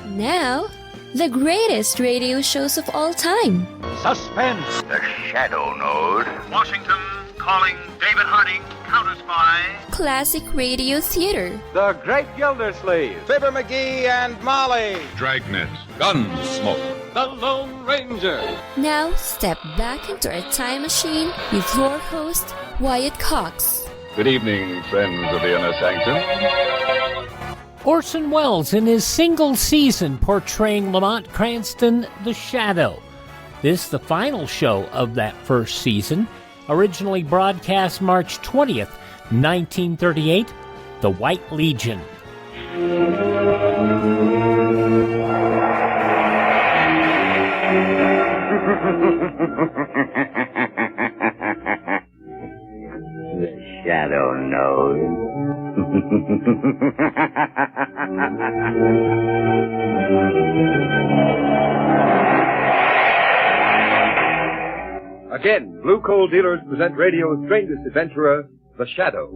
Now, the greatest radio shows of all time. Suspense. The Shadow Node. Washington calling David Harding, counter-spy. Classic radio theater. The Great Gildersleeve. Fibber McGee and Molly. Dragnet. Gunsmoke. The Lone Ranger. Now, step back into our time machine with your host, Wyatt Cox. Good evening, friends of the Inner Sanctum. Orson-Welles in his single season portraying Lamont Cranston, The Shadow. This the final show of that first season, originally broadcast March 20th, 1938, The White Legion. The Shadow Node. Again, Blue Coal Dealers present radio's strangest adventurer, The Shadow,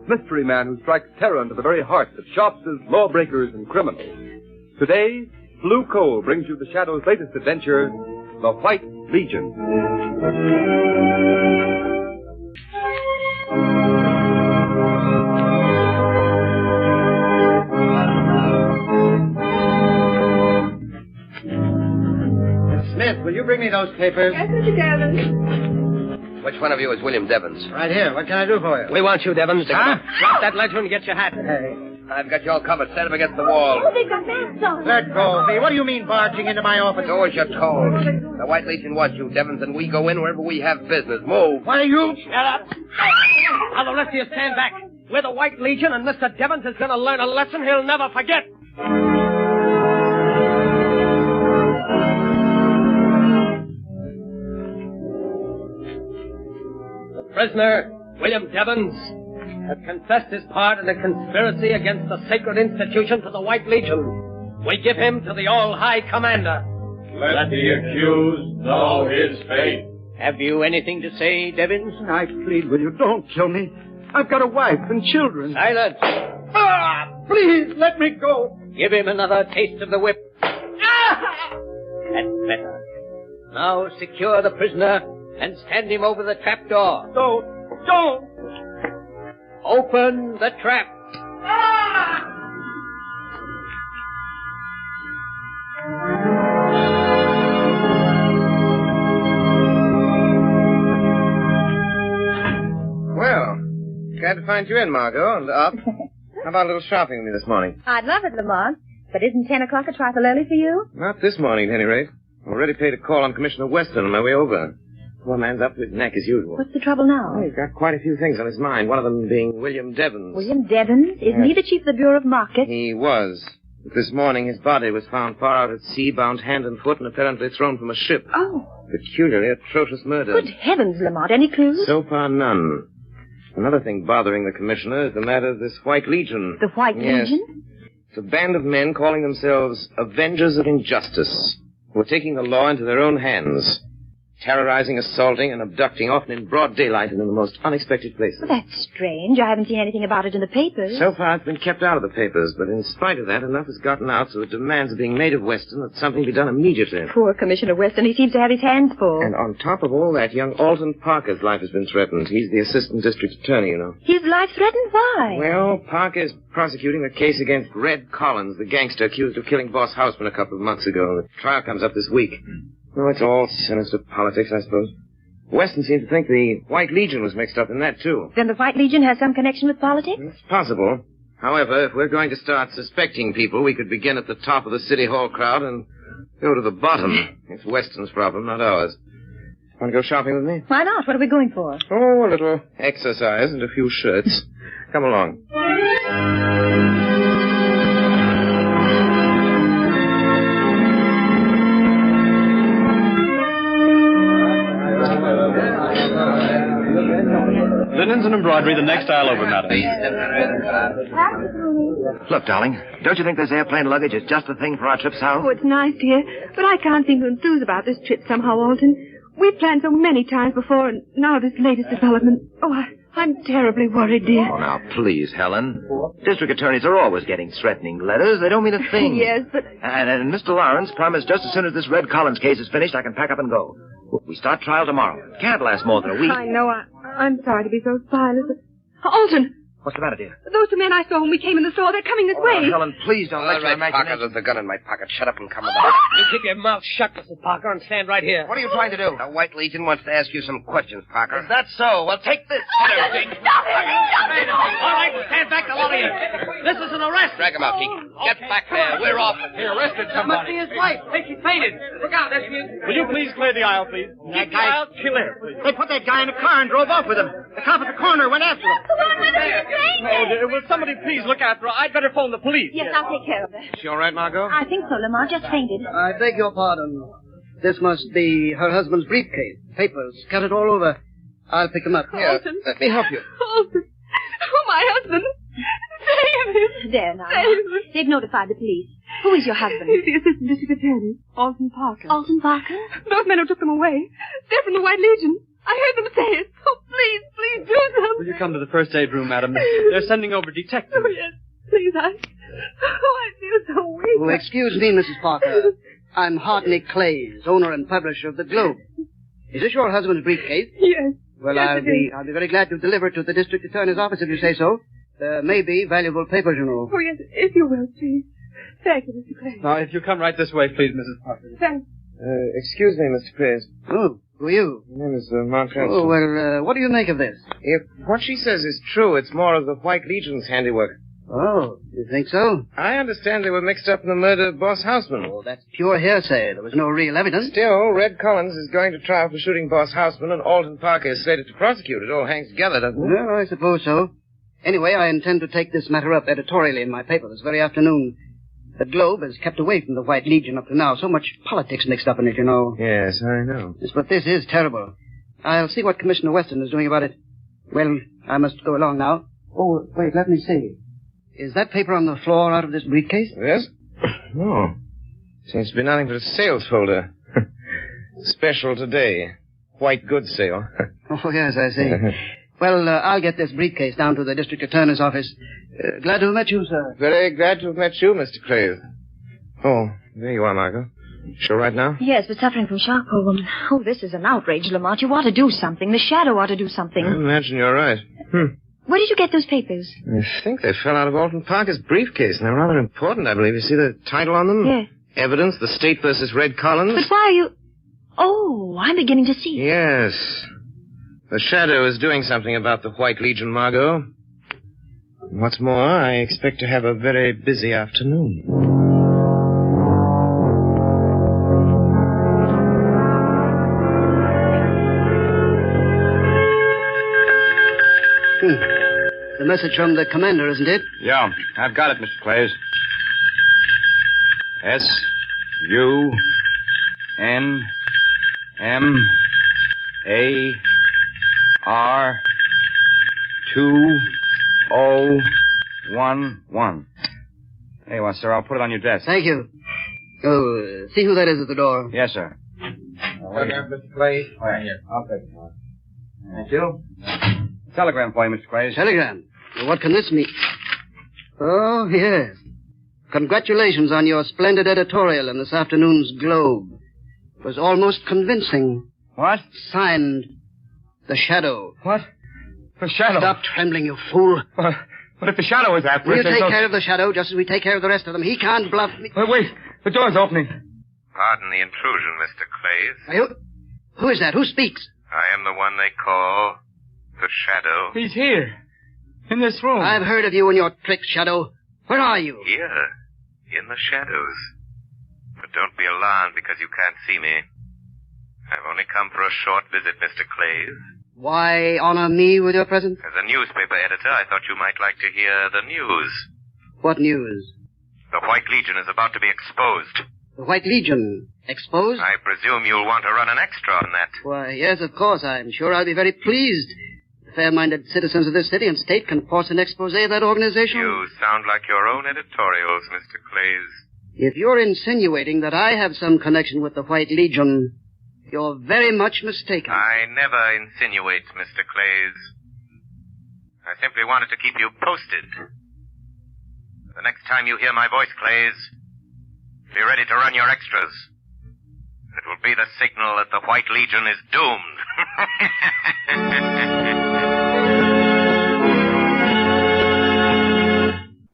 mystery man who strikes terror into the very hearts of shopsters, lawbreakers, and criminals. Today, Blue Coal brings you The Shadow's latest adventure, The White Legion. Smith, will you bring me those papers? Yes, Mr. Devons. Which one of you is William Devons? Right here. What can I do for you? We want you, Devons. Huh? Drop that ledger and get your hat. Hey. I've got you all covered. Stand up against the wall. Oh, they've got masks on. Let go of me. What do you mean barging into my office? Do as you're told. The White Legion wants you, Devons, and we go in wherever we have business. Move. Why, you... Shut up. Now, the rest of you stand back. We're the White Legion, and Mr. Devons is going to learn a lesson he'll never forget. The prisoner, William Devons, has confessed his part in a conspiracy against the sacred institutions of the White Legion. We give him to the All-High Commander. Let the accused know his fate. Have you anything to say, Devons? I plead with you, don't kill me. I've got a wife and children. Silence. Please, let me go. Give him another taste of the whip. That's better. Now secure the prisoner and stand him over the trap door. Don't. Open the trap. Well, glad to find you in, Margot, and up. How about a little shopping with me this morning? I'd love it, Lamont. But isn't 10 o'clock a trifle early for you? Not this morning, at any rate. Already paid a call on Commissioner Weston on my way over. Poor man's up to his neck as usual. What's the trouble now? Well, he's got quite a few things on his mind, one of them being William Devons. William Devons? Isn't he the chief of the Bureau of Markets? He was. But this morning his body was found far out at sea, bound hand and foot, and apparently thrown from a ship. Oh. Peculiarly atrocious murder. Good heavens, Lamont. Any clues? So far, none. Another thing bothering the commissioner is the matter of this White Legion. The White Legion? It's a band of men calling themselves Avengers of Injustice, who are taking the law into their own hands, terrorizing, assaulting, and abducting, often in broad daylight and in the most unexpected places. Well, that's strange. I haven't seen anything about it in the papers. So far, it's been kept out of the papers, but in spite of that, enough has gotten out so that demands are being made of Weston that something be done immediately. Poor Commissioner Weston. He seems to have his hands full. And on top of all that, young Alton Parker's life has been threatened. He's the assistant district attorney, you know. His life threatened? Why? Well, Parker's prosecuting the case against Red Collins, the gangster accused of killing Boss Houseman a couple of months ago. The trial comes up this week. Oh, it's all sinister politics, I suppose. Weston seemed to think the White Legion was mixed up in that, too. Then the White Legion has some connection with politics? It's possible. However, if we're going to start suspecting people, we could begin at the top of the City Hall crowd and go to the bottom. It's Weston's problem, not ours. Want to go shopping with me? Why not? What are we going for? Oh, a little exercise and a few shirts. Come along. Linens and embroidery, the next aisle over, madam. Look, darling, don't you think this airplane luggage is just the thing for our trip south? Oh, it's nice, dear, but I can't seem to enthuse about this trip somehow, Alton. We've planned so many times before, and now this latest development. Oh, I'm terribly worried, dear. Oh, now, please, Helen. District attorneys are always getting threatening letters. They don't mean a thing. Yes, but... And Mr. Lawrence promised just as soon as this Red Collins case is finished, I can pack up and go. We start trial tomorrow. Can't last more than a week. I know. I'm sorry to be so silent, but... Alton! What's the matter, dear? Those two men I saw when we came in the store, they're coming this way. Helen, please don't let your All right, Parker, imagination... there's a gun in my pocket. Shut up and come along. You keep your mouth shut, Mrs. Parker, and stand right here. What are you trying to do? The White Legion wants to ask you some questions, Parker. Is that so? Well, take this. All right, stand back, the lot of you. This is an arrest. Drag him out, Keegan. Get back there. We're off. He arrested somebody. Must be his wife. I think she fainted. Look out, there's music. Will you please clear the aisle, please? That guy, I'll kill him. They put that guy in a car and drove off with him. The cop at the corner went after him. Oh, dear, will somebody please look after her? I'd better phone the police. Yes, I'll take care of her. She all right, Margot? I think so, Lamont. Just fainted. I beg your pardon. This must be her husband's briefcase. Papers scattered all over. I'll pick them up. Here, let me help you. Alton! Oh, my husband! David! There now. They've notified the police. Who is your husband? He's the assistant district attorney, Alton Parker. Alton Parker? Those men who took them away. They're from the White Legion. I heard them say it. Oh, please do something. Will you come to the first aid room, madam? They're sending over detectives. Oh, yes. Please, I feel so weak. Oh, excuse me, Mrs. Parker. I'm Hartney Clays, owner and publisher of the Globe. Is this your husband's briefcase? Yes. Well, yes, I'll be very glad to deliver it to the district attorney's office if you say so. There may be valuable papers, you know. Oh, yes, if you will, please. Thank you, Mr. Clay. Now, if you come right this way, please, Mrs. Parker. Thanks. Excuse me, Mr. Clays. Oh, who are you? My name is Mark Cranston. Oh, well, what do you make of this? If what she says is true, it's more of the White Legion's handiwork. Oh, you think so? I understand they were mixed up in the murder of Boss Houseman. Oh, that's pure hearsay. There was no real evidence. Still, Red Collins is going to trial for shooting Boss Houseman, and Alton Parker is slated to prosecute. It all hangs together, doesn't it? Well, I suppose so. Anyway, I intend to take this matter up editorially in my paper this very afternoon. The Globe has kept away from the White Legion up to now. So much politics mixed up in it, you know. Yes, I know. Yes, but this is terrible. I'll see what Commissioner Weston is doing about it. Well, I must go along now. Oh, wait, let me see. Is that paper on the floor out of this briefcase? Yes? No. Seems to be nothing but a sales folder. Special today. White goods sale. Oh, yes, I see. Well, I'll get this briefcase down to the district attorney's office. Glad to have met you, sir. Very glad to have met you, Mr. Clays. Oh, there you are, Margot. Sure right now? Yes, but suffering from shock, poor woman. Oh, this is an outrage, Lamont. You ought to do something. The Shadow ought to do something. I imagine you're right. Where did you get those papers? I think they fell out of Alton Parker's briefcase, and they're rather important, I believe. You see the title on them? Yes. Evidence, the State versus Red Collins. But why are you... Oh, I'm beginning to see. Yes. The Shadow is doing something about the White Legion, Margot. What's more, I expect to have a very busy afternoon. The message from the commander, isn't it? Yeah, I've got it, Mr. Clays. S-U-N-M-A-R-2011. There you are, sir. I'll put it on your desk. Thank you. Oh, see who that is at the door. Yes, sir. Wait here, Mr. Clay. Oh, yeah, here. I'll take it. Thank you. Telegram for you, Mr. Clays. Telegram? Well, what can this mean? Oh, yes. Congratulations on your splendid editorial in this afternoon's Globe. It was almost convincing. What? Signed, The Shadow. What? The Shadow? Stop trembling, you fool. But if the Shadow is after us... We'll take care of the Shadow just as we take care of the rest of them. He can't bluff me. Wait. The door's opening. Pardon the intrusion, Mr. Clays. Are you... Who is that? Who speaks? I am the one they call the Shadow. He's here. In this room. I've heard of you and your tricks, Shadow. Where are you? Here. In the shadows. But don't be alarmed because you can't see me. I've only come for a short visit, Mr. Clays. Why honor me with your presence? As a newspaper editor, I thought you might like to hear the news. What news? The White Legion is about to be exposed. The White Legion? Exposed? I presume you'll want to run an extra on that. Why, yes, of course. I'm sure I'll be very pleased. The fair-minded citizens of this city and state can force an expose of that organization. You sound like your own editorials, Mr. Clays. If you're insinuating that I have some connection with the White Legion, you're very much mistaken. I never insinuate, Mr. Clays. I simply wanted to keep you posted. The next time you hear my voice, Clays, be ready to run your extras. It will be the signal that the White Legion is doomed.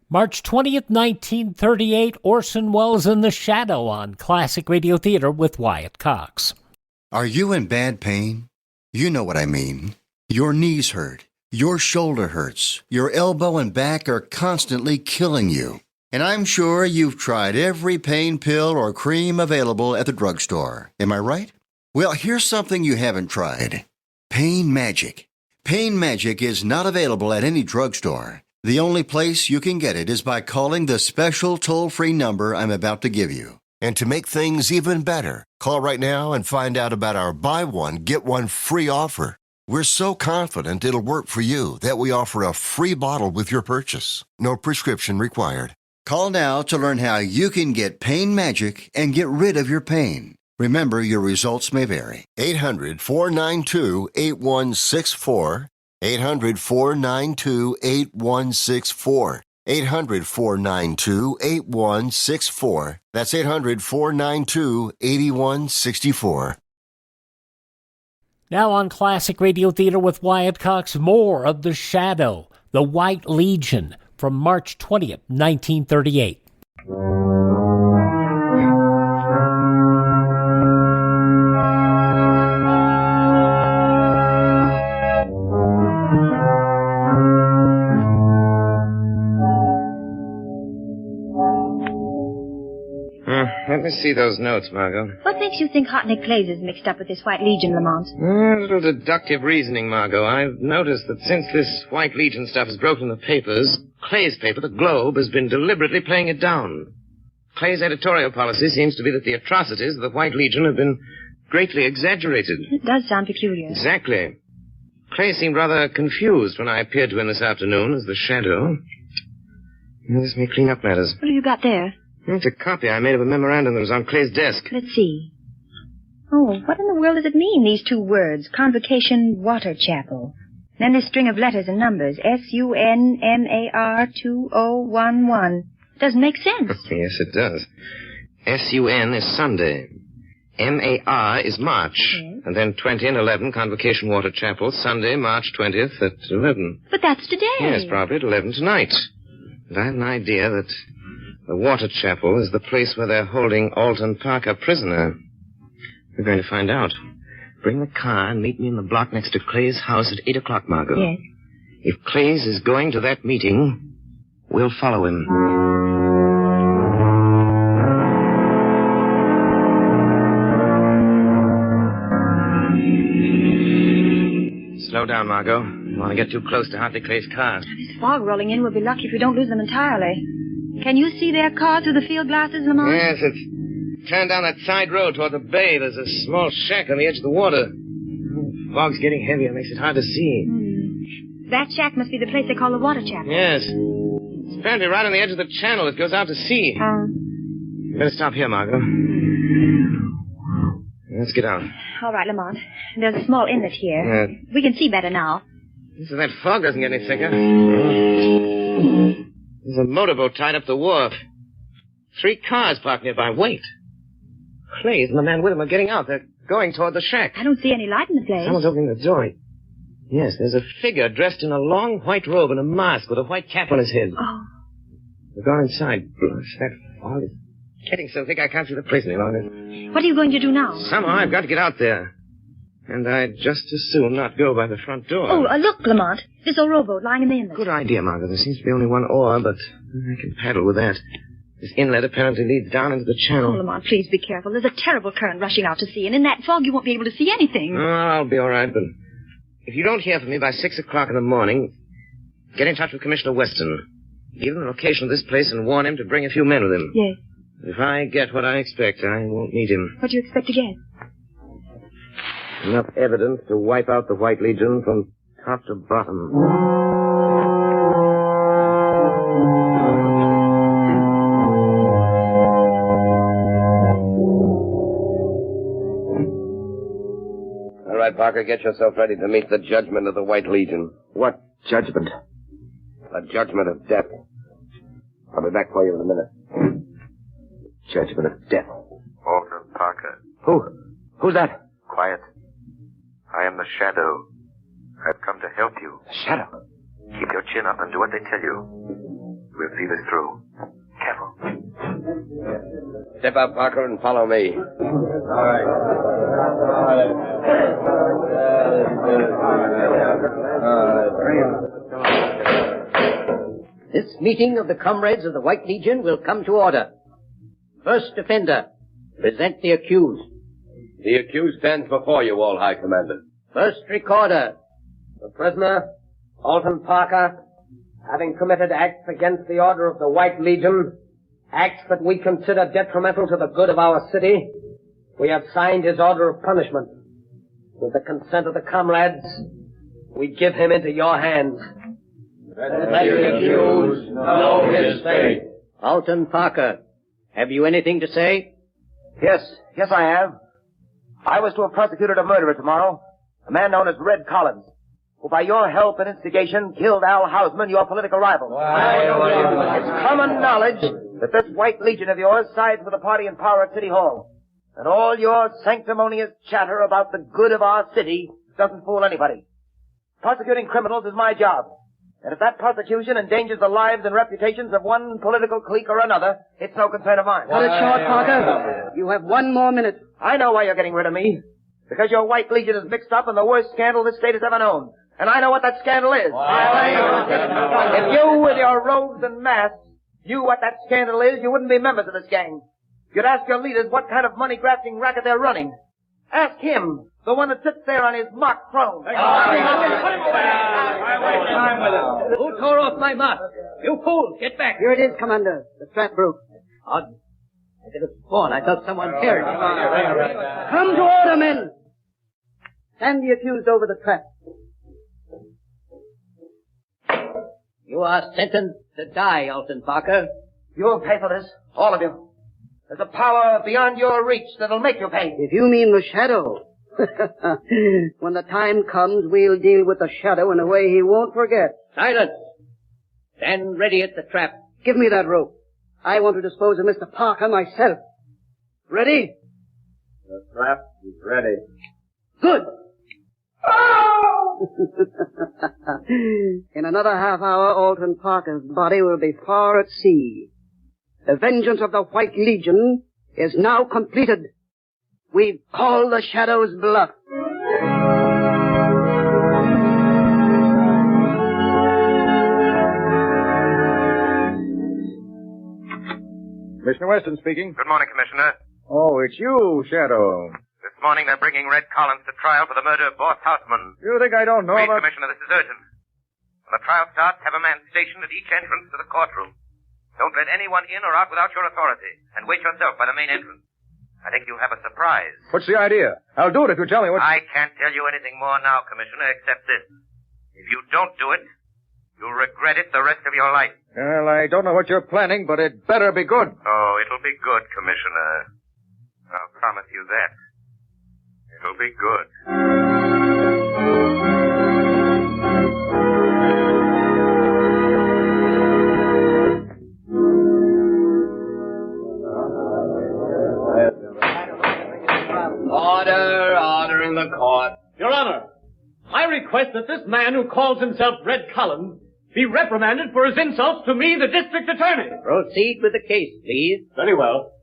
March 20th, 1938, Orson Welles in the Shadow on Classic Radio Theater with Wyatt Cox. Are you in bad pain? You know what I mean. Your knees hurt. Your shoulder hurts. Your elbow and back are constantly killing you. And I'm sure you've tried every pain pill or cream available at the drugstore. Am I right? Well, here's something you haven't tried. Pain Magic. Pain Magic is not available at any drugstore. The only place you can get it is by calling the special toll-free number I'm about to give you. And to make things even better, call right now and find out about our buy one, get one free offer. We're so confident it'll work for you that we offer a free bottle with your purchase. No prescription required. Call now to learn how you can get Pain Magic and get rid of your pain. Remember, your results may vary. 800-492-8164. 800-492-8164. 800-492-8164. That's 800-492-8164. Now on Classic Radio Theater with Wyatt Cox, more of The Shadow, The White Legion, from March 20th, 1938. Let me see those notes, Margot. What makes you think Hartnett Clays is mixed up with this White Legion, Lamont? A little deductive reasoning, Margot. I've noticed that since this White Legion stuff is broken in the papers, Clay's paper, the Globe, has been deliberately playing it down. Clay's editorial policy seems to be that the atrocities of the White Legion have been greatly exaggerated. It does sound peculiar. Exactly. Clay seemed rather confused when I appeared to him this afternoon as the Shadow. This may clean up matters. What have you got there? It's a copy I made of a memorandum that was on Clay's desk. Let's see. Oh, what in the world does it mean, these two words? Convocation Water Chapel. Then this string of letters and numbers. SUNMAR 2011. Doesn't make sense. Yes, it does. SUN is Sunday. MAR is March. Yes. And then 20 and 11, Convocation Water Chapel, Sunday, March 20th at 11. But that's today. Yes, probably at 11 tonight. And I have an idea that the Water Chapel is the place where they're holding Alton Parker prisoner. We're going to find out. Bring the car and meet me in the block next to Clay's house at 8 o'clock, Margot. Yes. If Clay's is going to that meeting, we'll follow him. Slow down, Margot. You want to get too close to Hartley Clay's car. This fog rolling in, we'll be lucky if we don't lose them entirely. Can you see their car through the field glasses, Lamont? Yes, it's turned down that side road toward the bay. There's a small shack on the edge of the water. The fog's getting heavier. Makes it hard to see. That shack must be the place they call the Water Chapel. Yes. It's apparently right on the edge of the channel. It goes out to sea. You better stop here, Margot. Let's get out. All right, Lamont. There's a small inlet here. We can see better now. So that fog doesn't get any thicker. There's a motorboat tied up the wharf. 3 cars parked nearby. Wait. Clays and the man with him are getting out. They're going toward the shack. I don't see any light in the place. Someone's opening the door. Yes, there's a figure dressed in a long white robe and a mask with a white cap on his head. Oh. We're going inside. That fog is getting so thick I can't see the place any longer. What are you going to do now? Somehow I've got to get out there. And I'd just as soon not go by the front door. Oh, look, Lamont. This old rowboat lying in the inlet. Good idea, Margaret. There seems to be only one oar, but I can paddle with that. This inlet apparently leads down into the channel. Oh, Lamont, please be careful. There's a terrible current rushing out to sea, and in that fog you won't be able to see anything. Oh, I'll be all right, but if you don't hear from me by 6 o'clock in the morning, get in touch with Commissioner Weston. Give him the location of this place and warn him to bring a few men with him. Yes. If I get what I expect, I won't need him. What do you expect to get? Enough evidence to wipe out the White Legion from top to bottom. All right, Parker, get yourself ready to meet the judgment of the White Legion. What judgment? The judgment of death. I'll be back for you in a minute. Judgment of death. Alton Parker. Who's that? Quiet. I am the Shadow. I've come to help you. The Shadow? Keep your chin up and do what they tell you. We'll see this through. Careful. Step up, Parker, and follow me. All right. This meeting of the comrades of the White Legion will come to order. First offender, present the accused. The accused stands before you, All High Commander. First recorder. The prisoner, Alton Parker, having committed acts against the order of the White Legion, acts that we consider detrimental to the good of our city, we have signed his order of punishment. With the consent of the comrades, we give him into your hands. Let the accused know his fate. Alton Parker, have you anything to say? Yes, I have. I was to have prosecuted a murderer tomorrow, a man known as Red Collins, who by your help and instigation killed Al Hausman, your political rival. It's common knowledge that this White Legion of yours sides with the party in power at City Hall. And all your sanctimonious chatter about the good of our city doesn't fool anybody. Prosecuting criminals is my job. And if that prosecution endangers the lives and reputations of one political clique or another, it's no concern of mine. Cut it short, Parker. You have 1 more minute. I know why you're getting rid of me. Because your White Legion is mixed up in the worst scandal this state has ever known. And I know what that scandal is. If you, with your robes and masks, knew what that scandal is, you wouldn't be members of this gang. You'd ask your leaders what kind of money-grafting racket they're running. Ask him, the one that sits there on his mock throne. Who tore off my mask? You fools, get back. Here it is, Commander. The strap broke. Odd. I could have sworn I thought someone carried it. Come to order, men. Stand the accused over the trap. You are sentenced to die, Alton Parker. You'll pay for this, all of you. There's a power beyond your reach that'll make you pay. If you mean the Shadow, when the time comes, we'll deal with the Shadow in a way he won't forget. Silence. Stand ready at the trap. Give me that rope. I want to dispose of Mr. Parker myself. Ready? The trap is ready. Good. In another half hour, Alton Parker's body will be far at sea. The vengeance of the White Legion is now completed. We've called the Shadow's bluff. Commissioner Weston speaking. Good morning, Commissioner. Oh, it's you, Shadow. This morning they're bringing Red Collins to trial for the murder of Boss Houseman. You think I don't know Please, about... Commissioner, this is urgent. When the trial starts, have a man stationed at each entrance to the courtroom. Don't let anyone in or out without your authority, and wait yourself by the main entrance. I think you'll have a surprise. What's the idea? I'll do it if you tell me what... I can't tell you anything more now, Commissioner, except this. If you don't do it, you'll regret it the rest of your life. Well, I don't know what you're planning, but it better be good. Oh, it'll be good, Commissioner. I'll promise you that. It'll be good. Order in the court. Your Honor, I request that this man who calls himself Red Collins be reprimanded for his insults to me, the district attorney. Proceed with the case, please. Very well.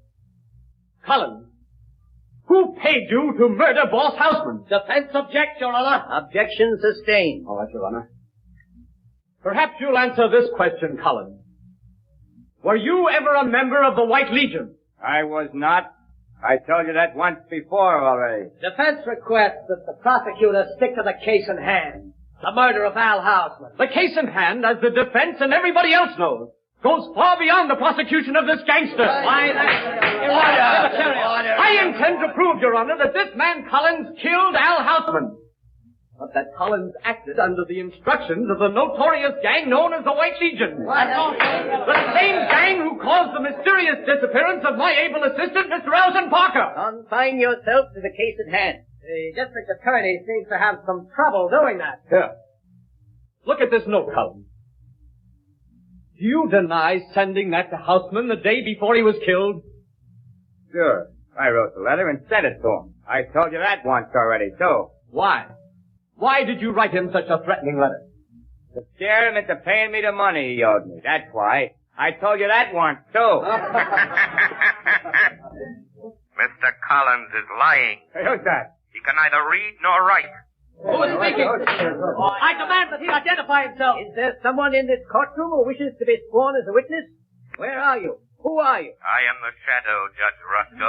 Collins, who paid you to murder Boss Houseman? Defense objects, Your Honor. Objection sustained. All right, Your Honor. Perhaps you'll answer this question, Collins. Were you ever a member of the White Legion? I was not. I told you that once before already. Defense requests that the prosecutor stick to the case in hand. The murder of Al Hausman. The case in hand, as the defense and everybody else knows, goes far beyond the prosecution of this gangster. Why, that's... Order. I intend to prove, Your Honor, that this man Collins killed Al Hausman. But that Collins acted under the instructions of the notorious gang known as the White Legion. The same gang who caused the mysterious disappearance of my able assistant, Mr. Orson Parker. Confine yourself to the case at hand. The district attorney seems to have some trouble doing that. Here. Look at this note, Cullen. Do you deny sending that to Houseman the day before he was killed? Sure. I wrote the letter and sent it to him. I told you that once already, too. Why? Why did you write him such a threatening letter? To scare him into paying me the money he owed me. That's why. I told you that once, too. Mr. Collins is lying. Hey, who's that? He can neither read nor write. Who is speaking? I demand that he identify himself. Is there someone in this courtroom who wishes to be sworn as a witness? Where are you? Who are you? I am the Shadow, Judge Rusko.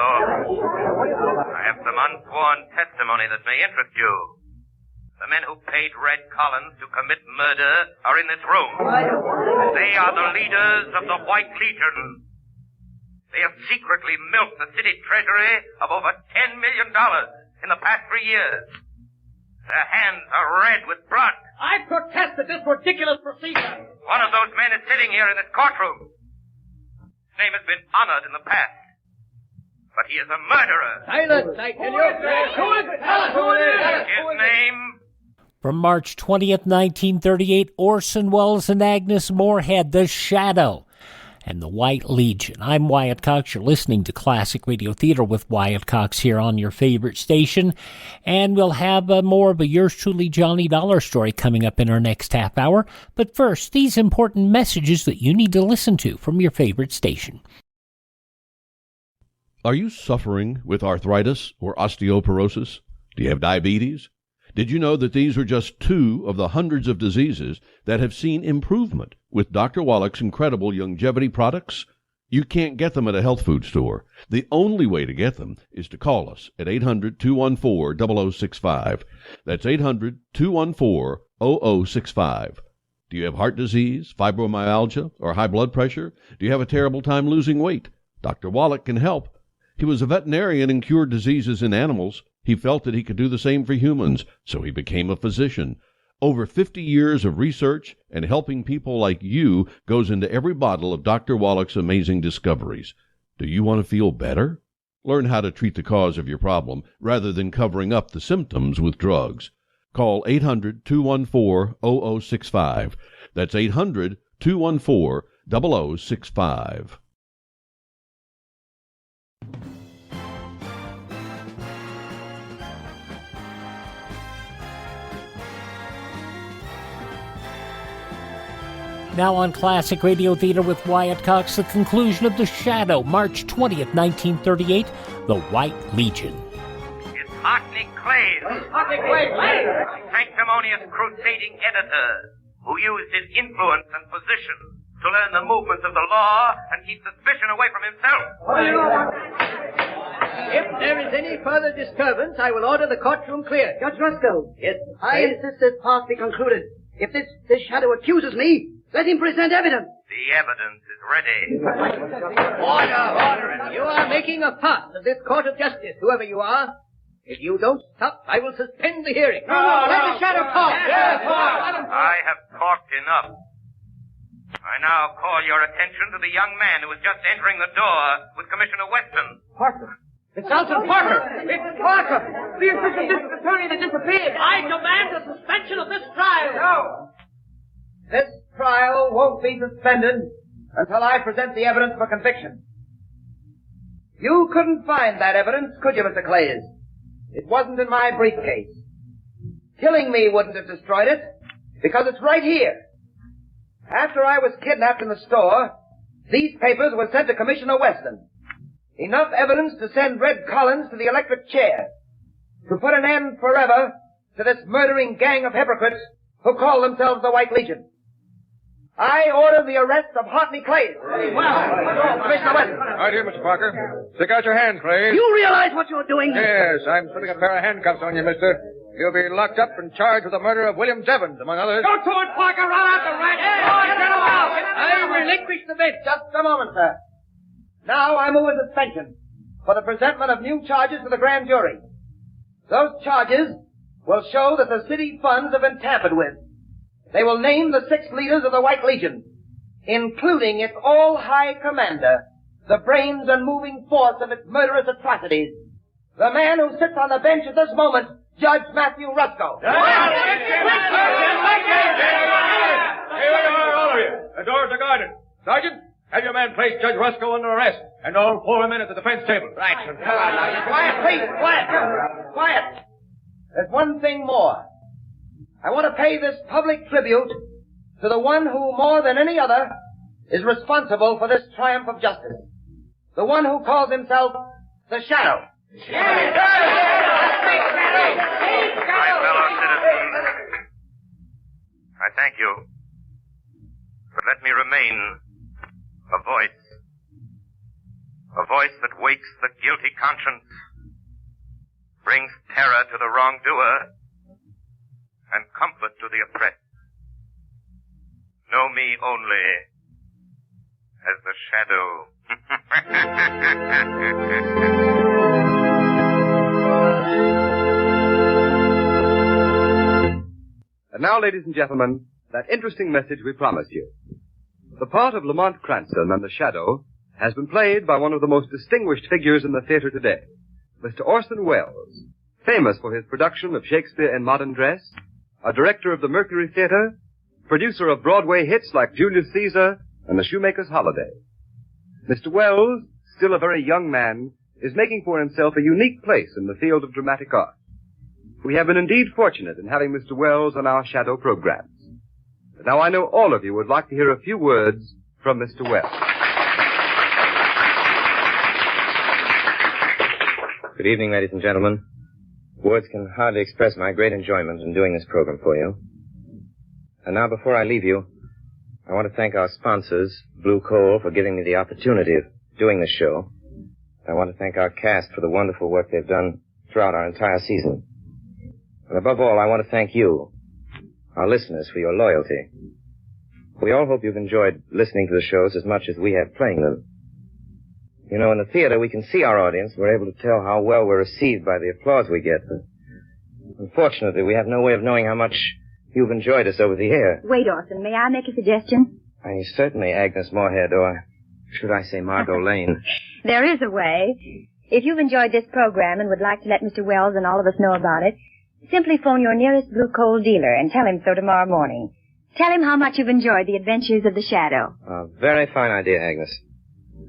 I have some unsworn testimony that may interest you. The men who paid Red Collins to commit murder are in this room. They are the leaders of the White Legion. They have secretly milked the city treasury of over $10 million in the past 3 years. Their hands are red with blood. I protest at this ridiculous procedure. One of those men is sitting here in this courtroom. His name has been honored in the past. But he is a murderer. Silence, I tell you. His name... From March 20th, 1938, Orson-Welles and Agnes-Moorehead, The Shadow, and The White Legion. I'm Wyatt Cox. You're listening to Classic Radio Theater with Wyatt Cox here on your favorite station. And we'll have more of a yours truly Johnny Dollar story coming up in our next half hour. But first, these important messages that you need to listen to from your favorite station. Are you suffering with arthritis or osteoporosis? Do you have diabetes? Did you know that these are just 2 of the hundreds of diseases that have seen improvement with Dr. Wallach's incredible longevity products? You can't get them at a health food store. The only way to get them is to call us at 800-214-0065. That's 800-214-0065. Do you have heart disease, fibromyalgia, or high blood pressure? Do you have a terrible time losing weight? Dr. Wallach can help. He was a veterinarian and cured diseases in animals. He felt that he could do the same for humans, so he became a physician. Over 50 years of research and helping people like you goes into every bottle of Dr. Wallach's amazing discoveries. Do you want to feel better? Learn how to treat the cause of your problem rather than covering up the symptoms with drugs. Call 800-214-0065. That's 800-214-0065. Now on Classic Radio Theater with Wyatt Cox, the conclusion of The Shadow, March 20th, 1938, The White Legion. It's Hartney Clays. Hartney Clays. A sanctimonious crusading editor who used his influence and position to learn the movements of the law and keep suspicion away from himself. If there is any further disturbance, I will order the courtroom cleared. Judge Rusko. Yes. I insist that part be concluded. If this Shadow accuses me, let him present evidence. The evidence is ready. Order. You are making a fuss of this court of justice, whoever you are. If you don't stop, I will suspend the hearing. Let the Shadow talk. Yes, I have talked enough. I now call your attention to the young man who was just entering the door with Commissioner Weston. Parker. It's Alton Parker. It's Parker. The assistant district attorney that disappeared. I demand the suspension of this trial. No. This trial won't be suspended until I present the evidence for conviction. You couldn't find that evidence, could you, Mr. Clays? It wasn't in my briefcase. Killing me wouldn't have destroyed it, because it's right here. After I was kidnapped in the store, these papers were sent to Commissioner Weston. Enough evidence to send Red Collins to the electric chair, to put an end forever to this murdering gang of hypocrites who call themselves the White Legion. I order the arrest of Hartney Clays. Commissioner Weston. Right here, Mr. Parker. Stick out your hand, Clays. You realize what you're doing? Yes, I'm putting a pair of handcuffs on you, mister. You'll be locked up and charged with the murder of William Jevons, among others. Go to it, Parker. Run out the rat. I relinquish the bench. Just a moment, sir. Now I move a suspension for the presentment of new charges to the grand jury. Those charges will show that the city funds have been tampered with. They will name the 6 leaders of the White Legion, including its all-high commander, the brains and moving force of its murderous atrocities, The man who sits on the bench at this moment, Judge Matthew Rusco. Here we are, all of you. The doors are guarded. Sergeant, have your man place Judge Rusco under arrest, and all 4 men at the defense table. Right. Quiet, please. Quiet. There's one thing more. I want to pay this public tribute to the one who, more than any other, is responsible for this triumph of justice. The one who calls himself the Shadow. My fellow citizens, I thank you. But let me remain a voice that wakes the guilty conscience, brings terror to the wrongdoer, and comfort to the oppressed. Know me only as the Shadow. And now, ladies and gentlemen, that interesting message we promised you. The part of Lamont Cranston and the Shadow has been played by one of the most distinguished figures in the theater today, Mr. Orson-Welles, famous for his production of Shakespeare in Modern Dress, a director of the Mercury Theater, producer of Broadway hits like Julius Caesar and The Shoemaker's Holiday. Mr. Wells, still a very young man, is making for himself a unique place in the field of dramatic art. We have been indeed fortunate in having Mr. Wells on our Shadow programs. But now I know all of you would like to hear a few words from Mr. Wells. Good evening, ladies and gentlemen. Words can hardly express my great enjoyment in doing this program for you. And now, before I leave you, I want to thank our sponsors, Blue Coal, for giving me the opportunity of doing this show. I want to thank our cast for the wonderful work they've done throughout our entire season. And above all, I want to thank you, our listeners, for your loyalty. We all hope you've enjoyed listening to the shows as much as we have playing them. You know, in the theater, we can see our audience. We're able to tell how well we're received by the applause we get. But unfortunately, we have no way of knowing how much you've enjoyed us over the air. Wait, Orson, may I make a suggestion? Certainly, Agnes-Moorehead, or should I say Margot Lane. There is a way. If you've enjoyed this program and would like to let Mr. Wells and all of us know about it, simply phone your nearest Blue Coal dealer and tell him so tomorrow morning. Tell him how much you've enjoyed the adventures of the Shadow. A very fine idea, Agnes.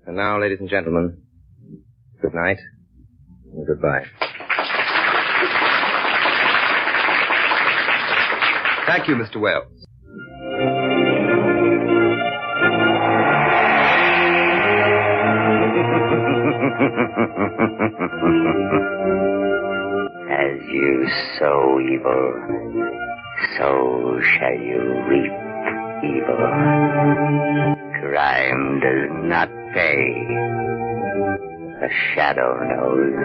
And now, ladies and gentlemen, good night and goodbye. Thank you, Mr. Wells. As you sow evil, so shall you reap evil. Crime does not pay. The Shadow knows.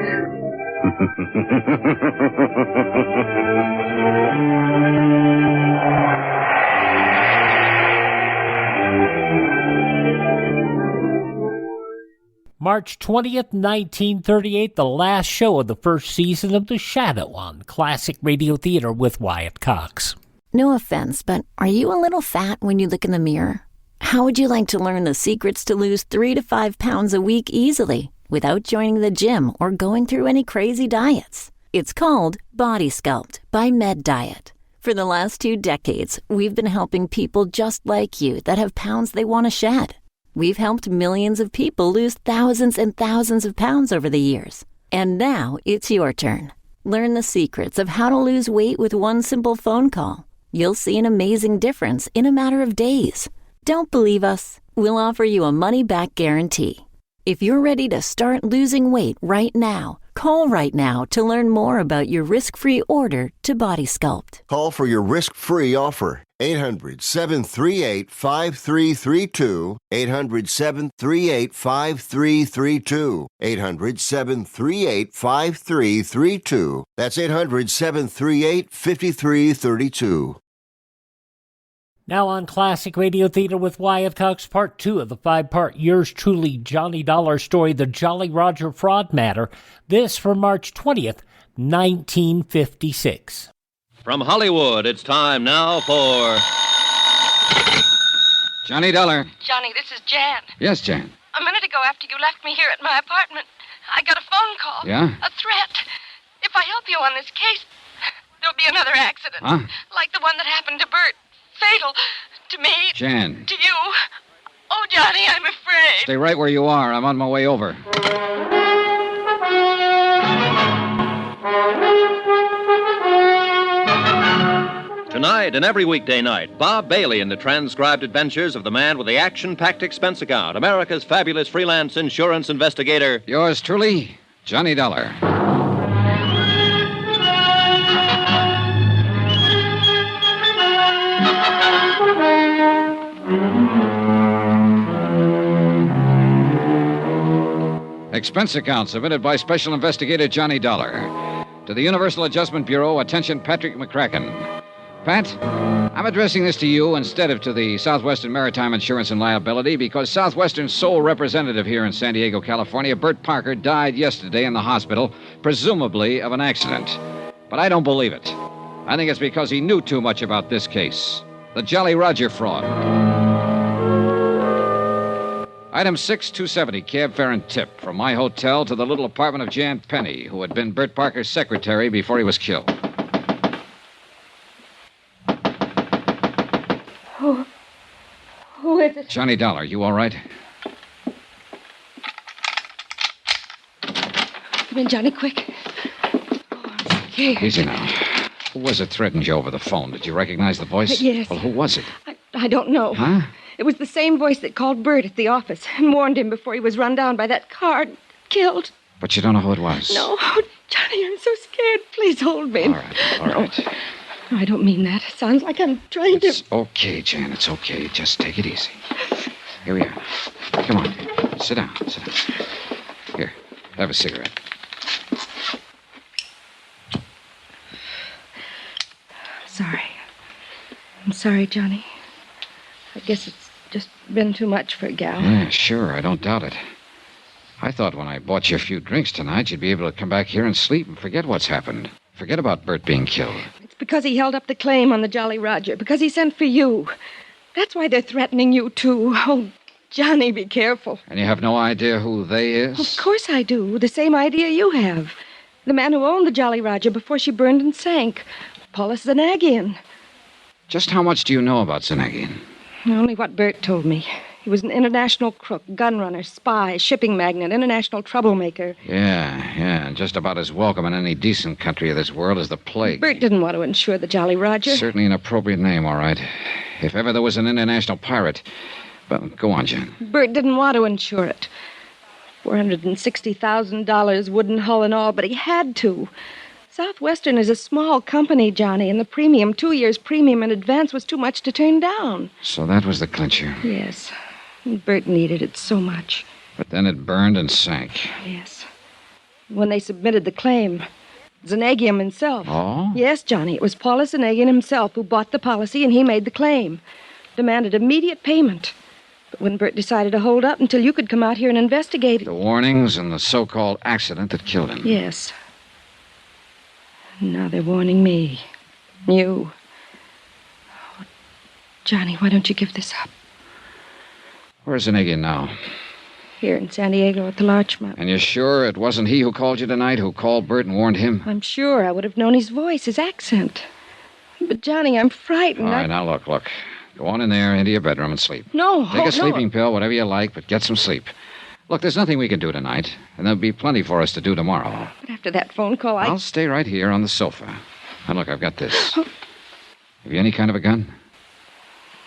March 20th, 1938, the last show of the first season of The Shadow on Classic Radio Theater with Wyatt Cox. No offense, but are you a little fat when you look in the mirror? How would you like to learn the secrets to lose 3 to 5 pounds a week easily without joining the gym or going through any crazy diets? It's called Body Sculpt by Med Diet. For the last 2 decades, we've been helping people just like you that have pounds they want to shed. We've helped millions of people lose thousands and thousands of pounds over the years. And now it's your turn. Learn the secrets of how to lose weight with one simple phone call. You'll see an amazing difference in a matter of days. Don't believe us? We'll offer you a money-back guarantee. If you're ready to start losing weight right now, call right now to learn more about your risk-free order to Body Sculpt. Call for your risk-free offer. 800-738-5332. 800-738-5332. 800-738-5332. That's 800-738-5332. Now on Classic Radio Theater with Wyatt Cox, Part 2 of the 5-part Yours Truly Johnny Dollar story, The Jolly Roger Fraud Matter. This from March 20th, 1956. From Hollywood, it's time now for Johnny Dollar. Johnny, this is Jan. Yes, Jan. A minute ago, after you left me here at my apartment, I got a phone call. Yeah? A threat. If I help you on this case, there'll be another accident. Huh? Like the one that happened to Bert. Fatal. To me. Jan. To you. Oh, Johnny, I'm afraid. Stay right where you are. I'm on my way over. Tonight and every weekday night, Bob Bailey in the transcribed adventures of the man with the action-packed expense account, America's fabulous freelance insurance investigator. Yours truly, Johnny Dollar. Expense account submitted by Special Investigator Johnny Dollar. To the Universal Adjustment Bureau, attention Patrick McCracken. Pat, I'm addressing this to you instead of to the Southwestern Maritime Insurance and Liability because Southwestern's sole representative here in San Diego, California, Bert Parker, died yesterday in the hospital, presumably of an accident. But I don't believe it. I think it's because he knew too much about this case. The Jolly Roger fraud. Item 6270, cab fare and tip, from my hotel to the little apartment of Jan Penny, who had been Bert Parker's secretary before he was killed. Who is it? Johnny Dollar, you all right? Come in, Johnny, quick. Okay. Easy now. Who was it threatened you over the phone? Did you recognize the voice? Yes. Well, who was it? I don't know. Huh? It was the same voice that called Bert at the office and warned him before he was run down by that car and killed. But you don't know who it was? No. Oh, Johnny, I'm so scared. Please hold me. All right. No, I don't mean that. It sounds like I'm trying to... It's okay, Jan. It's okay. Just take it easy. Here we are. Come on. Sit down. Here, have a cigarette. Sorry. I'm sorry, Johnny. I guess it's just been too much for a gal. Yeah, sure. I don't doubt it. I thought when I bought you a few drinks tonight, you'd be able to come back here and sleep and forget what's happened. Forget about Bert being killed. It's because he held up the claim on the Jolly Roger. Because he sent for you. That's why they're threatening you, too. Oh, Johnny, be careful. And you have no idea who they is? Of course I do. The same idea you have. The man who owned the Jolly Roger before she burned and sank. Paulus Zanegian. Just how much do you know about Zanegian? Only what Bert told me. He was an international crook, gun runner, spy, shipping magnate, international troublemaker. Yeah, and just about as welcome in any decent country of this world as the plague. Bert didn't want to insure the Jolly Roger. Certainly an appropriate name, all right. If ever there was an international pirate. But go on, Jan. Bert didn't want to insure it. $460,000 wooden hull and all, but he had to. Southwestern is a small company, Johnny, and the premium, 2 years premium in advance, was too much to turn down. So that was the clincher. Yes. Bert needed it so much. But then it burned and sank. Yes. When they submitted the claim, Zanegian himself. Oh? Yes, Johnny. It was Paulus Zanegian himself who bought the policy, and he made the claim. Demanded immediate payment. But when Bert decided to hold up until you could come out here and investigate it... The warnings and the so-called accident that killed him. Yes. Now they're warning me. You. Oh, Johnny, why don't you give this up? Where's Zanegian now? Here in San Diego at the Larchmont. And you're sure it wasn't he who called you tonight, who called Bert and warned him? I'm sure. I would have known his voice, his accent. But, Johnny, I'm frightened. All right, now look. Go on in there into your bedroom and sleep. No. Take a sleeping pill, whatever you like, but get some sleep. Look, there's nothing we can do tonight, and there'll be plenty for us to do tomorrow. But after that phone call, I'll stay right here on the sofa. And look, I've got this. Have you any kind of a gun?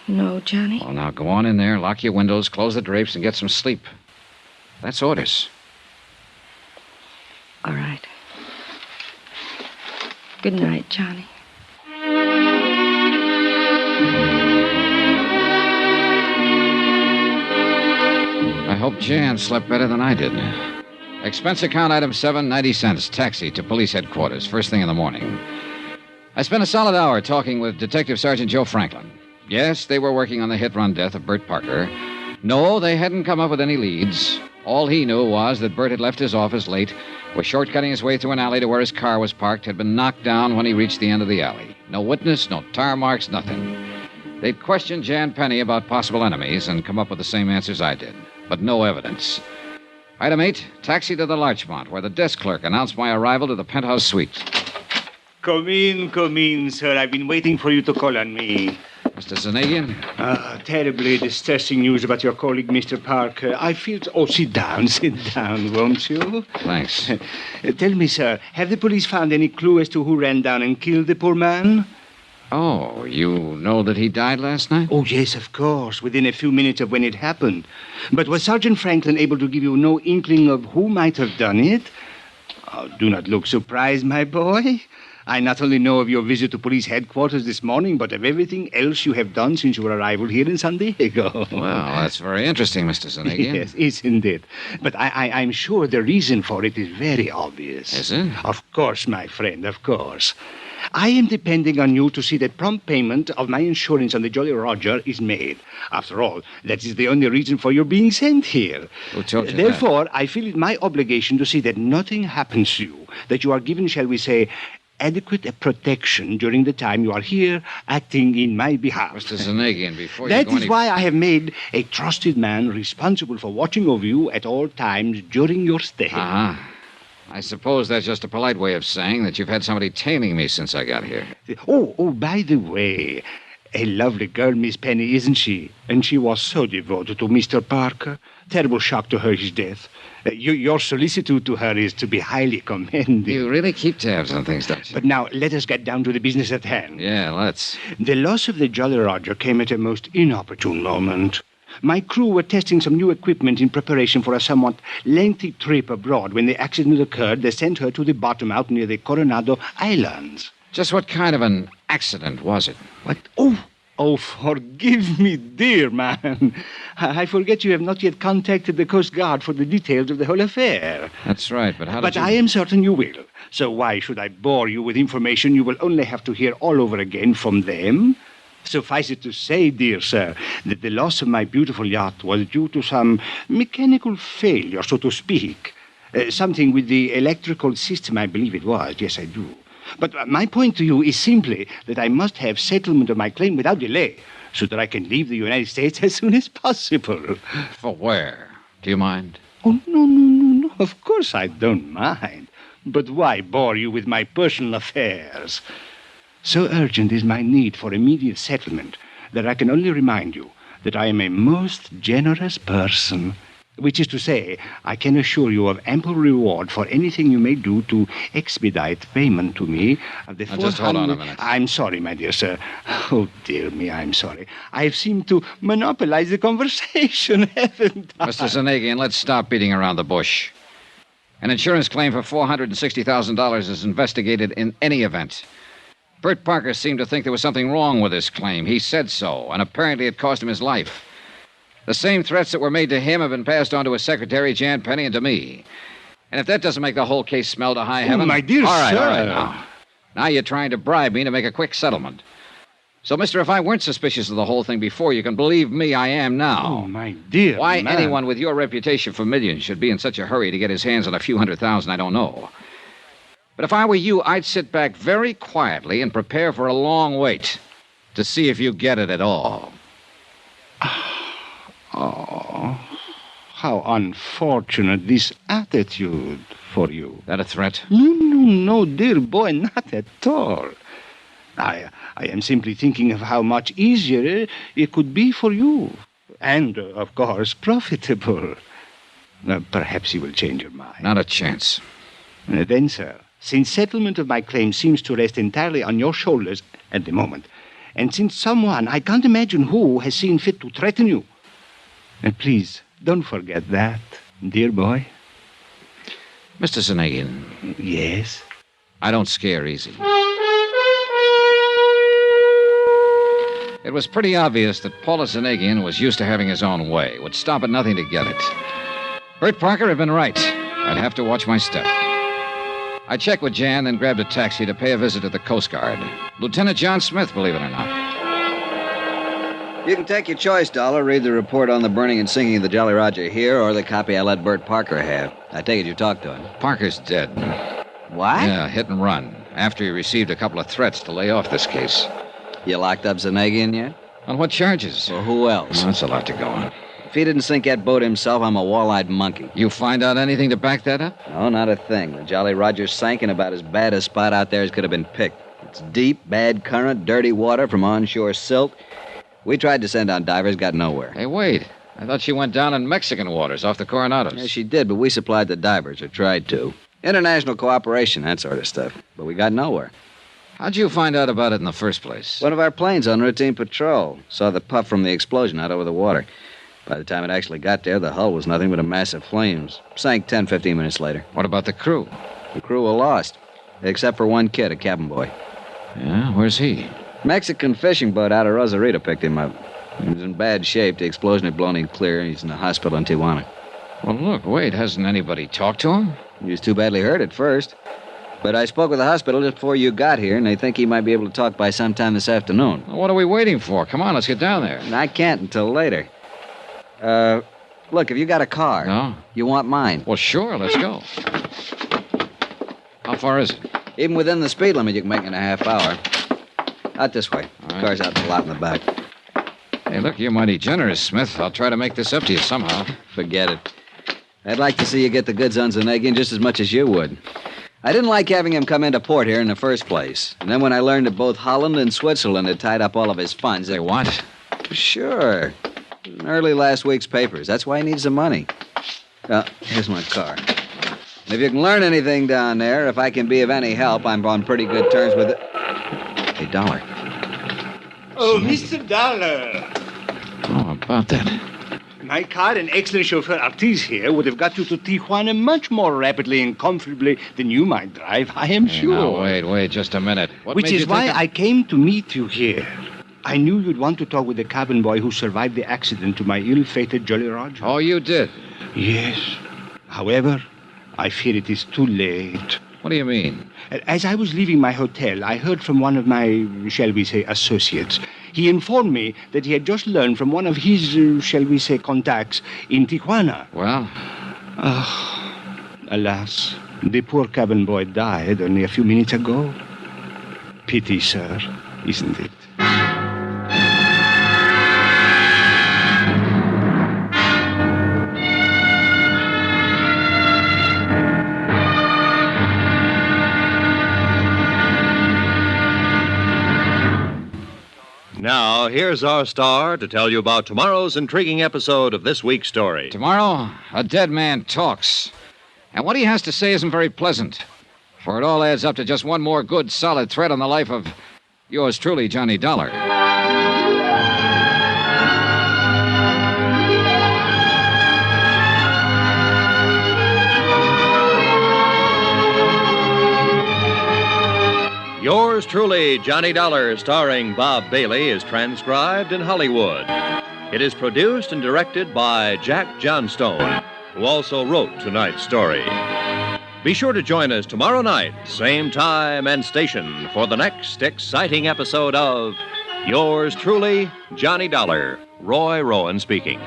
No, Johnny. Well, now go on in there, lock your windows, close the drapes, and get some sleep. That's orders. All right. Good night, Johnny. I hope Jan slept better than I did. Expense account item 7, 90 cents, taxi to police headquarters, first thing in the morning. I spent a solid hour talking with Detective Sergeant Joe Franklin. Yes, they were working on the hit-run death of Bert Parker. No, they hadn't come up with any leads. All he knew was that Bert had left his office late, was shortcutting his way through an alley to where his car was parked, had been knocked down when he reached the end of the alley. No witness, no tar marks, nothing. They'd questioned Jan Penny about possible enemies and come up with the same answers I did, but no evidence. Item 8, taxi to the Larchmont, where the desk clerk announced my arrival to the penthouse suite. Come in, sir. I've been waiting for you to call on me. Mr. Zanegian? Terribly distressing news about your colleague, Mr. Parker. I feel... Oh, sit down, won't you? Thanks. Tell me, sir, have the police found any clue as to who ran down and killed the poor man? Oh, you know that he died last night? Oh, yes, of course, within a few minutes of when it happened. But was Sergeant Franklin able to give you no inkling of who might have done it? Oh, do not look surprised, my boy. I not only know of your visit to police headquarters this morning, but of everything else you have done since your arrival here in San Diego. Well, that's very interesting, Mr. Zanegian. Yes, isn't it? But I'm sure the reason for it is very obvious. Is it? Of course, my friend, of course. I am depending on you to see that prompt payment of my insurance on the Jolly Roger is made. After all, that is the only reason for your being sent here. Who told you Therefore, that? I feel it my obligation to see that nothing happens to you, that you are given, shall we say, adequate protection during the time you are here acting in my behalf. Mr. Zanegian, before That you go is why I have made a trusted man responsible for watching over you at all times during your stay. Uh-huh. I suppose that's just a polite way of saying that you've had somebody tailing me since I got here. Oh, by the way, a lovely girl, Miss Penny, isn't she? And she was so devoted to Mr. Parker. Terrible shock to her, his death. Your solicitude to her is to be highly commended. You really keep tabs on things, don't you? But now, let us get down to the business at hand. Yeah, let's. The loss of the Jolly Roger came at a most inopportune moment. My crew were testing some new equipment in preparation for a somewhat lengthy trip abroad. When the accident occurred, they sent her to the bottom out near the Coronado Islands. Just what kind of an accident was it? What? Oh, forgive me, dear man. I forget you have not yet contacted the Coast Guard for the details of the whole affair. That's right, but how did you... But I am certain you will. So why should I bore you with information you will only have to hear all over again from them? Suffice it to say, dear sir, that the loss of my beautiful yacht was due to some mechanical failure, so to speak. Something with the electrical system, I believe it was. Yes, I do. But my point to you is simply that I must have settlement of my claim without delay, so that I can leave the United States as soon as possible. For where? Do you mind? Oh, no. Of course I don't mind. But why bore you with my personal affairs? So urgent is my need for immediate settlement that I can only remind you that I am a most generous person. Which is to say, I can assure you of ample reward for anything you may do to expedite payment to me of the Now, just hold on a minute. I'm sorry, my dear sir. Oh, dear me, I'm sorry. I've seemed to monopolize the conversation, haven't I? Mr. Zanegian, let's stop beating around the bush. An insurance claim for $460,000 is investigated in any event. Bert Parker seemed to think there was something wrong with this claim. He said so, and apparently it cost him his life. The same threats that were made to him have been passed on to his secretary, Jan Penny, and to me. And if that doesn't make the whole case smell to high heaven... my dear all right, sir. All right, now you're trying to bribe me to make a quick settlement. So, mister, if I weren't suspicious of the whole thing before, you can believe me, I am now. Oh, my dear Why man. anyone with your reputation for millions should be in such a hurry to get his hands on a few $100,000, I don't know. But if I were you, I'd sit back very quietly and prepare for a long wait to see if you get it at all. Oh, how unfortunate this attitude for you. That a threat? No, dear boy, not at all. I am simply thinking of how much easier it could be for you. And, of course, profitable. Perhaps you will change your mind. Not a chance. Then, sir, since settlement of my claim seems to rest entirely on your shoulders at the moment, and since someone, I can't imagine who, has seen fit to threaten you, please, don't forget that, dear boy. Mr. Zanegian. Yes? I don't scare easy. It was pretty obvious that Paula Zanegian was used to having his own way, would stop at nothing to get it. Bert Parker had been right. I'd have to watch my step. I checked with Jan, then grabbed a taxi to pay a visit to the Coast Guard. Lieutenant John Smith, believe it or not. You can take your choice, Dollar. Read the report on the burning and sinking of the Jolly Roger here, or the copy I let Bert Parker have. I take it you talked to him. Parker's dead. What? Yeah, hit and run, after he received a couple of threats to lay off this case. You locked up Zanegian yet? On what charges? Well, who else? Well, that's a lot to go on. If he didn't sink that boat himself, I'm a wall-eyed monkey. You find out anything to back that up? No, not a thing. The Jolly Roger sank in about as bad a spot out there as could have been picked. It's deep, bad current, dirty water from onshore silt. We tried to send down divers, got nowhere. Hey, wait. I thought she went down in Mexican waters off the Coronados. Yeah, she did, but we supplied the divers, or tried to. International cooperation, that sort of stuff. But we got nowhere. How'd you find out about it in the first place? One of our planes on routine patrol saw the puff from the explosion out over the water. By the time it actually got there, the hull was nothing but a mass of flames. Sank 10, 15 minutes later. What about the crew? The crew were lost, except for one kid, a cabin boy. Yeah, where's he? Mexican fishing boat out of Rosarito picked him up. He was in bad shape. The explosion had blown him clear. He's in the hospital in Tijuana. Well, look, wait, hasn't anybody talked to him? He was too badly hurt at first. But I spoke with the hospital just before you got here, and they think he might be able to talk by sometime this afternoon. Well, what are we waiting for? Come on, let's get down there. I can't until later. Look, if you got a car, No? You want mine. Well, sure, let's go. How far is it? Even within the speed limit, you can make it in a half hour. Out this way. All right. Car's out in the lot in the back. Hey, look, you're mighty generous, Smith. I'll try to make this up to you somehow. Forget it. I'd like to see you get the goods on Zanegian just as much as you would. I didn't like having him come into port here in the first place. And then when I learned that both Holland and Switzerland had tied up all of his funds... They what? Sure. In early last week's papers. That's why he needs the money. Here's my car. And if you can learn anything down there, if I can be of any help, I'm on pretty good terms with it. Hey, Dollar. Oh, Mr. Dollar. Oh, about that. My car and excellent chauffeur Ortiz here would have got you to Tijuana much more rapidly and comfortably than you might drive, I am Hey, sure. now, wait just a minute. What Which made is you why think I came to meet you here. I knew you'd want to talk with the cabin boy who survived the accident to my ill-fated Jolly Roger. Oh, you did? Yes. However, I fear it is too late. What do you mean? As I was leaving my hotel, I heard from one of my, shall we say, associates. He informed me that he had just learned from one of his, shall we say, contacts in Tijuana. Well? Alas, the poor cabin boy died only a few minutes ago. Pity, sir, isn't it? Now, here's our star to tell you about tomorrow's intriguing episode of this week's story. Tomorrow, a dead man talks. And what he has to say isn't very pleasant. For it all adds up to just one more good, solid thread on the life of yours truly, Johnny Dollar. Yours truly, Johnny Dollar, starring Bob Bailey, is transcribed in Hollywood. It is produced and directed by Jack Johnstone, who also wrote tonight's story. Be sure to join us tomorrow night, same time and station, for the next exciting episode of Yours truly, Johnny Dollar. Roy Rowan speaking.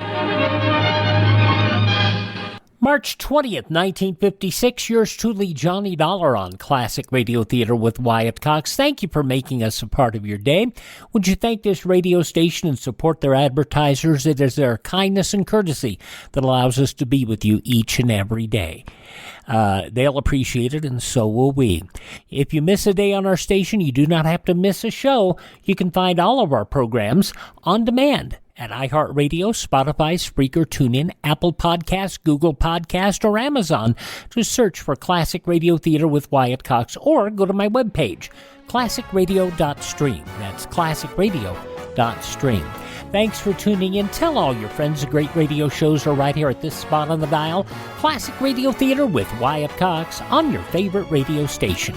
March 20th, 1956, yours truly, Johnny Dollar on Classic Radio Theater with Wyatt Cox. Thank you for making us a part of your day. Would you thank this radio station and support their advertisers? It is their kindness and courtesy that allows us to be with you each and every day. They'll appreciate it, and so will we. If you miss a day on our station, you do not have to miss a show. You can find all of our programs on demand at iHeartRadio, Spotify, Spreaker, TuneIn, Apple Podcasts, Google Podcast, or Amazon. Just search for Classic Radio Theater with Wyatt Cox, or go to my webpage, classicradio.stream. That's classicradio.stream. Thanks for tuning in. Tell all your friends the great radio shows are right here at this spot on the dial. Classic Radio Theater with Wyatt Cox on your favorite radio station.